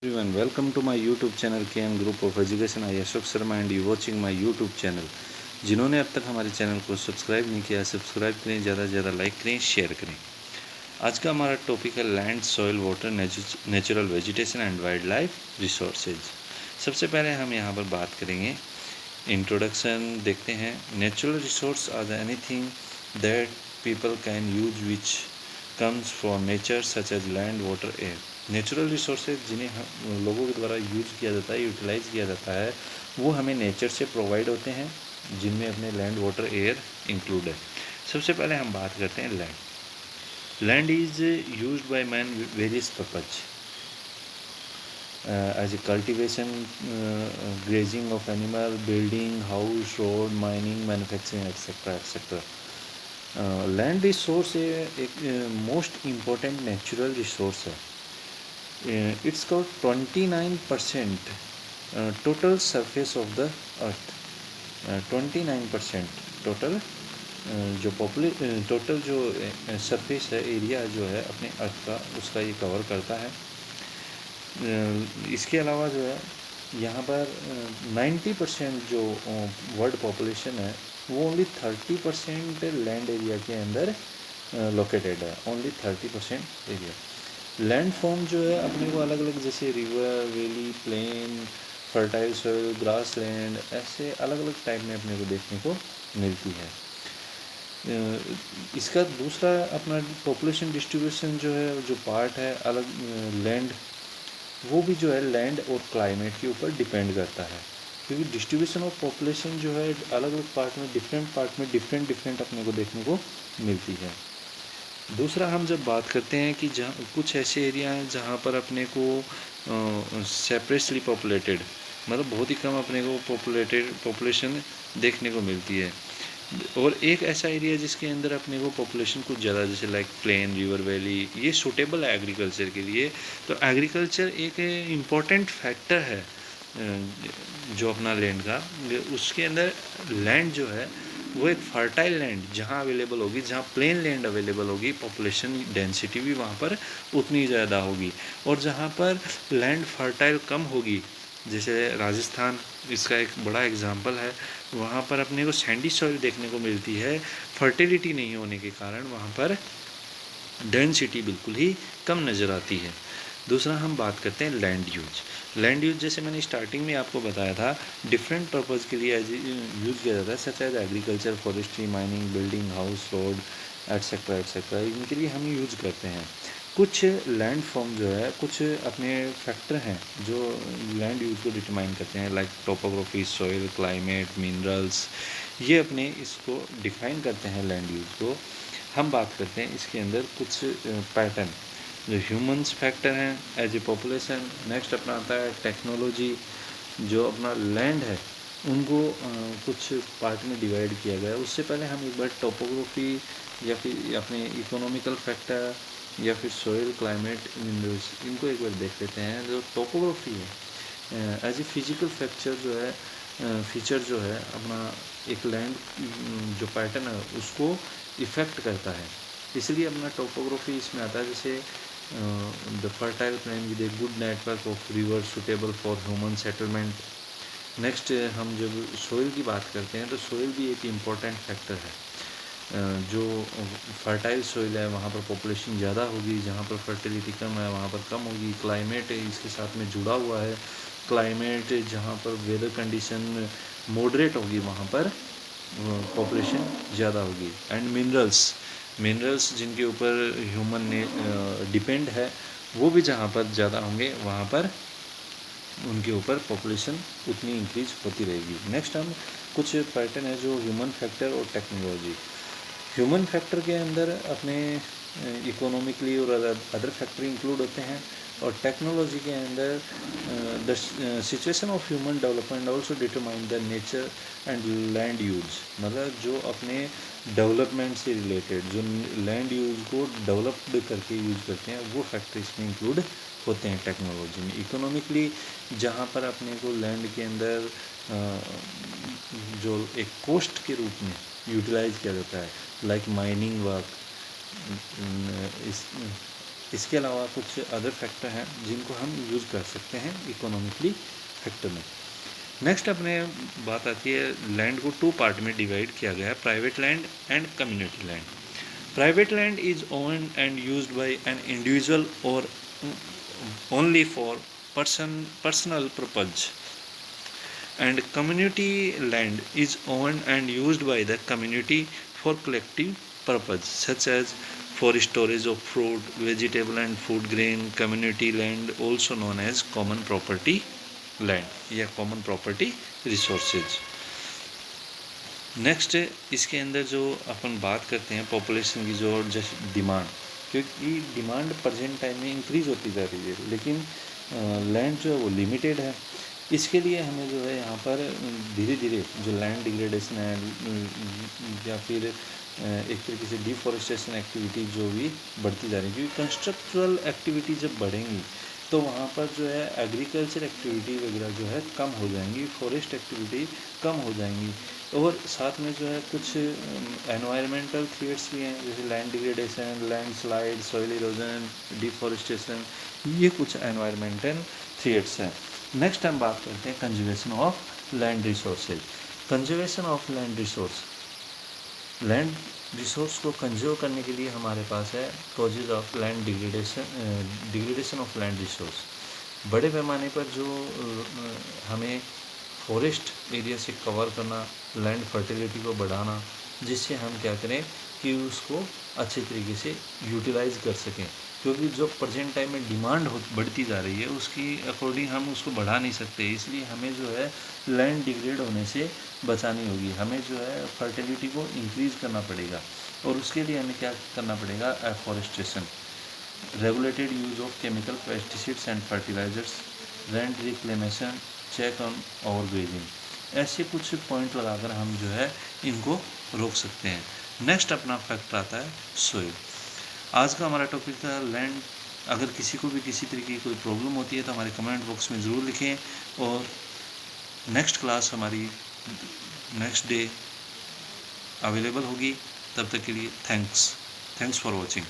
Everyone, welcome to my YouTube channel KM Group of Education. I Ashok Sharma and you watching my YouTube channel. जिन्होंने अब तक हमारे channel को subscribe नहीं किया, सब्सक्राइब करें, ज़्यादा से ज़्यादा लाइक करें, शेयर करें। आज का हमारा टॉपिक है land, soil, water, natural vegetation and wild life resources. सबसे पहले हम यहाँ पर बात करेंगे, इंट्रोडक्शन देखते हैं। Natural resource are anything that people can use which comes from nature such as land, water, air. Natural resources जिन्हें हम लोगों के द्वारा यूज किया जाता है, यूटिलाइज किया जाता है, वो हमें नेचर से प्रोवाइड होते हैं, जिनमें अपने लैंड, वाटर, एयर इंक्लूड है। सबसे पहले हम बात करते हैं land. Land is use by man various purpose as a cultivation, grazing of animal, building house, road, mining, manufacturing etcetera etcetera. Land resource एक मोस्ट इम्पोर्टेंट नेचुरल रिसोर्स है। It's cover 29% total surface of the earth. 29% total total जो surface है, area जो है अपने अर्थ का, उसका ये कवर करता है। इसके अलावा जो है यहाँ पर 90% जो वर्ल्ड पॉपुलेशन है, वो ओनली 30% लैंड एरिया के अंदर लोकेटेड है। Only 30% area. लैंड फॉर्म जो है अपने को अलग अलग, जैसे river, valley, plain, fertile soil, grass land, ऐसे अलग अलग टाइप में अपने को देखने को मिलती है। इसका दूसरा अपना पॉपुलेशन डिस्ट्रीब्यूशन जो है, जो पार्ट है अलग लैंड, वो भी जो है लैंड और क्लाइमेट के ऊपर डिपेंड करता है, क्योंकि डिस्ट्रीब्यूशन ऑफ पॉपुलेशन जो है अलग अलग पार्ट में, डिफरेंट अपने को देखने को मिलती है। दूसरा, हम जब बात करते हैं कि जहाँ कुछ ऐसे एरिया हैं जहाँ पर अपने को सेपरेटली पॉपुलेटेड, मतलब बहुत ही कम अपने को पॉपुलेशन देखने को मिलती है, और एक ऐसा एरिया जिसके अंदर अपने को पॉपुलेशन कुछ ज़्यादा, जैसे लाइक प्लेन, रिवर, वैली, ये सूटेबल है एग्रीकल्चर के लिए। तो एग्रीकल्चर एक इम्पॉर्टेंट फैक्टर है जो अपना लैंड का, उसके अंदर लैंड जो है वो एक फर्टाइल लैंड जहाँ अवेलेबल होगी, जहाँ प्लेन लैंड अवेलेबल होगी, पॉपुलेशन डेंसिटी भी वहाँ पर उतनी ज़्यादा होगी। और जहाँ पर लैंड फर्टाइल कम होगी, जैसे राजस्थान इसका एक बड़ा एग्जांपल है, वहाँ पर अपने को सैंडी सॉइल देखने को मिलती है। फर्टिलिटी नहीं होने के कारण वहाँ पर डेंसिटी बिल्कुल ही कम नज़र आती है। दूसरा, हम बात करते हैं लैंड यूज। लैंड यूज जैसे मैंने स्टार्टिंग में आपको बताया था, डिफरेंट पर्पज़ के लिए यूज़ किया जाता है, such as agriculture, forestry, mining, building house, road, etcetera etcetera, इनके लिए हम यूज़ करते हैं। कुछ लैंड फॉर्म जो है, कुछ अपने फैक्टर हैं जो लैंड यूज को डिटरमाइन करते हैं, like topography, soil, climate, minerals, ये अपने इसको डिफाइन करते हैं लैंड यूज को। हम बात करते हैं इसके अंदर कुछ पैटर्न, जो ह्यूमंस फैक्टर हैं एज ए पॉपुलेशन। नेक्स्ट अपना आता है टेक्नोलॉजी। जो अपना लैंड है उनको कुछ पार्ट में डिवाइड किया गया है। उससे पहले हम एक बार टोपोग्राफी या फिर अपने इकोनॉमिकल फैक्टर या फिर सॉइल, क्लाइमेट, मिनरल्स, इनको एक बार देख लेते हैं। जो टोपोग्राफी है एज ए फिजिकल फैक्चर जो है, फीचर जो है अपना एक लैंड जो पैटर्न है उसको इफ़ेक्ट करता है, इसलिए अपना टोपोग्राफी इसमें आता है। जैसे the fertile plain with a good network of river suitable for human settlement. Next, हम जब सोइल की बात करते हैं तो सोइल भी एक इम्पॉर्टेंट फैक्टर है। जो फर्टाइल सोइल है वहाँ पर पॉपुलेशन ज़्यादा होगी, जहाँ पर फर्टिलिटी कम है वहाँ पर कम होगी। क्लाइमेट इसके साथ में जुड़ा हुआ है। क्लाइमेट जहाँ पर वेदर कंडीशन मॉडरेट होगी वहाँ पर पॉपुलेशन ज़्यादा होगी। एंड मिनरल्स जिनके ऊपर ह्यूमन ने डिपेंड है, वो भी जहाँ पर ज़्यादा होंगे वहाँ पर उनके ऊपर पॉपुलेशन उतनी इंक्रीज होती रहेगी। नेक्स्ट, हम कुछ पैटर्न है जो ह्यूमन फैक्टर और टेक्नोलॉजी। ह्यूमन फैक्टर के अंदर अपने इकोनॉमिकली और अदर फैक्टर इंक्लूड होते हैं, और टेक्नोलॉजी के अंदर the situation of human development also determine the nature and land use. मतलब जो अपने डेवलपमेंट से रिलेटेड, जो लैंड यूज को डेवलप्ड करके यूज करते हैं, वो फैक्टर इसमें इंक्लूड होते हैं टेक्नोलॉजी में। इकोनॉमिकली जहाँ पर अपने को लैंड के अंदर जो एक कोस्ट के रूप में यूटिलाइज किया जाता है, लाइक माइनिंग वर्क, इस इसके अलावा कुछ अदर फैक्टर हैं जिनको हम यूज़ कर सकते हैं इकोनॉमिकली फैक्टर में। नेक्स्ट अपने बात आती है लैंड को 2 पार्ट में डिवाइड किया गया है, private land and community land. Private land is owned and used by an individual और only for personal purpose, and community land is owned and used by the community for collective purpose such as for storage of fruit, vegetable and food grain. Community land also known as common property land या common property resources। Next इसके अंदर जो अपन बात करते हैं population की जो जैसे डिमांड, क्योंकि डिमांड प्रेजेंट टाइम में इंक्रीज़ होती जा रही है, लेकिन लैंड जो है वो लिमिटेड है। इसके लिए हमें जो है यहाँ पर धीरे धीरे जो लैंड डिग्रेडेशन है या फिर एक तरीके से डिफॉरेस्टेशन एक्टिविटी जो भी बढ़ती जा रही है, क्योंकि कंस्ट्रक्चुअल एक्टिविटी जब बढ़ेंगी तो वहाँ पर जो है एग्रीकल्चर एक्टिविटी वगैरह जो है कम हो जाएंगी, फॉरेस्ट एक्टिविटी कम हो जाएंगी, और साथ में जो है कुछ एनवायरमेंटल थ्रेट्स भी हैं जैसे land degradation, landslide, soil erosion, deforestation, ये कुछ एनवायरमेंटल थ्रेट्स हैं। नेक्स्ट हम बात करते हैं conservation of land resources. Conservation of land resource, land resource को कंजर्व करने के लिए हमारे पास है causes of land degradation of land resource. बड़े पैमाने पर जो हमें फॉरेस्ट एरिया से कवर करना, लैंड फर्टिलिटी को बढ़ाना, जिससे हम क्या करें कि उसको अच्छे तरीके से यूटिलाइज कर सकें, क्योंकि जो प्रेजेंट टाइम में डिमांड बढ़ती जा रही है उसकी अकॉर्डिंग हम उसको बढ़ा नहीं सकते, इसलिए हमें जो है लैंड डिग्रेड होने से बचानी होगी। हमें जो है फर्टिलिटी को इंक्रीज़ करना पड़ेगा, और उसके लिए हमें क्या करना पड़ेगा, afforestation, regulated use of chemical pesticides and fertilizers, land reclamation, check on overgrazing, ऐसे कुछ पॉइंट लगाकर हम जो है इनको रोक सकते हैं। नेक्स्ट अपना फैक्टर आता है सोइल। आज का हमारा टॉपिक था लैंड। अगर किसी को भी किसी तरीके की कोई प्रॉब्लम होती है तो हमारे कमेंट बॉक्स में ज़रूर लिखें, और नेक्स्ट क्लास हमारी नेक्स्ट डे अवेलेबल होगी। तब तक के लिए थैंक्स फॉर वॉचिंग।